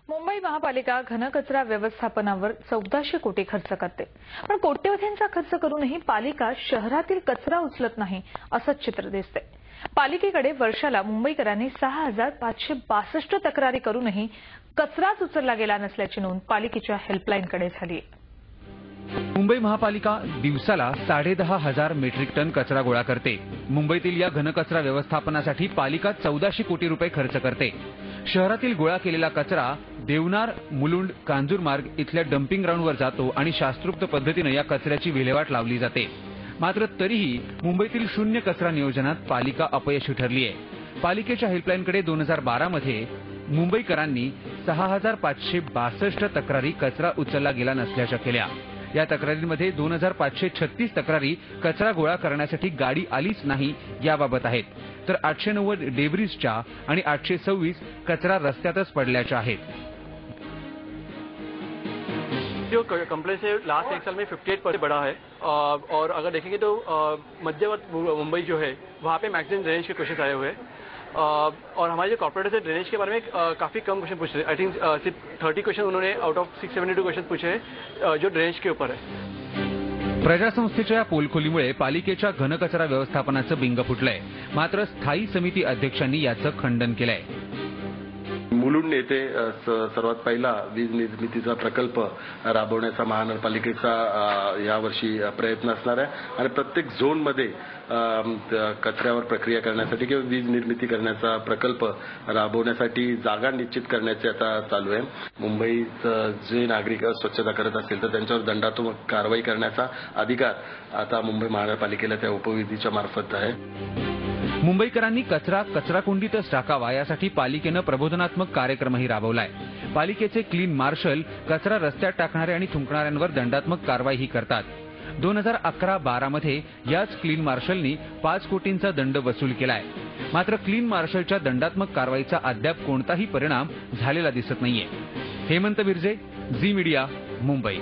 मुंबई महापालिका घनकचरा व्यवस्थापनावर 1400 कोटी खर्च करते, पण कोट्यवधींचा खर्च करूनही पालिका शहरातील कचरा उचलत नाही असंच चित्र दिसते। पालिकेकडे वर्षाला मुंबईकरांनी 6562 तक्रारी करूनही कचराच उचलला गेला नसल्याची नोंद पालिकेच्या हेल्पलाईनकडे झाली आहे। मुंबई महापालिका दिवसाला 10,500 मेट्रिक टन कचरा गोळा करते। मुंबईतील या घनकचरा व्यवस्थापनासाठी पालिका 1400 कोटी रुपये खर्च करते। शहरातील गोळा केलेला कचरा देवनार, मुलुंड, कांजूरमार्ग इथल्या डम्पिंग ग्राउंडवर जातो आणि शास्त्रोक्त पद्धतीने या कचऱ्याची विल्हेवाट लावली जाते। मात्र तरीही मुंबईतील शून्य कचरा नियोजनात पालिका अपयशी ठरली आहे। पालिकेच्या हेल्पलाईनकडे 2012 मध्ये मुंबईकरांनी 6562 तक्रारी कचरा उचलला गेला नसल्याच्या केल्या। या तक्रारींमध्ये 2536 तक्रारी कचरा गोळा करण्यासाठी गाडी आलीच नाही याबाबत आहेत, तर 890 डेब्रिजच्या आणि 826 कचरा रस्त्यातच पडल्याच्या आहेत। जो कंप्लेंट से लास्ट एक साल में 58% बढ़ा है और अगर देखेंगे तो मध्यवर्ती मुंबई जो है वहाँ पे मैक्सिमम ड्रेनेज के क्वेश्चन आए हुए हैं और हमारे जो कॉर्पोरेटर है ड्रेनेज के बारे में काफ़ी कम क्वेश्चन पूछ रहे हैं। आई थिंक सिर्फ 30 क्वेश्चन उन्होंने आउट ऑफ 672 क्वेश्चन पूछे हैं जो ड्रेनेज के ऊपर है। प्रजासंस्थेच्या या पोलखोलीमुळे पालिकेच्या घनकचरा व्यवस्थापनाचं बिंग फुटलंय, मात्र स्थायी समिती अध्यक्षांनी याचं खंडन केलंय। मुलुंड येथे सर्वात पहिला वीज निर्मितीचा प्रकल्प राबवण्याचा महानगरपालिकेचा यावर्षी प्रयत्न असणार आहे आणि प्रत्येक झोनमध्ये कचऱ्यावर प्रक्रिया करण्यासाठी किंवा वीज निर्मिती करण्याचा प्रकल्प राबवण्यासाठी जागा निश्चित करण्याचे आता चालू आहे। मुंबईत जे नागरिक स्वच्छता करत असतील तर त्यांच्यावर दंडात्मक कारवाई करण्याचा अधिकार आता मुंबई महानगरपालिकेला त्या उपविधीच्या मार्फत आहे। मुंबईकरांनी कचराकुंडीतच टाकावा यासाठी पालिकेनं प्रबोधनात्मक कार्यक्रमही राबवलाय। पालिकेचे क्लीन मार्शल कचरा रस्त्यात टाकणारे आणि थुंकणाऱ्यांवर दंडात्मक कारवाईही करतात। 2011-12 मध्ये याच क्लीन मार्शलनी 5 कोटींचा दंड वसूल केलाय। मात्र क्लीन मार्शलच्या दंडात्मक कारवाईचा अद्याप कोणताही परिणाम झालेला दिसत नाहीये। हेमंत बिर्जे, झी मीडिया, मुंबई।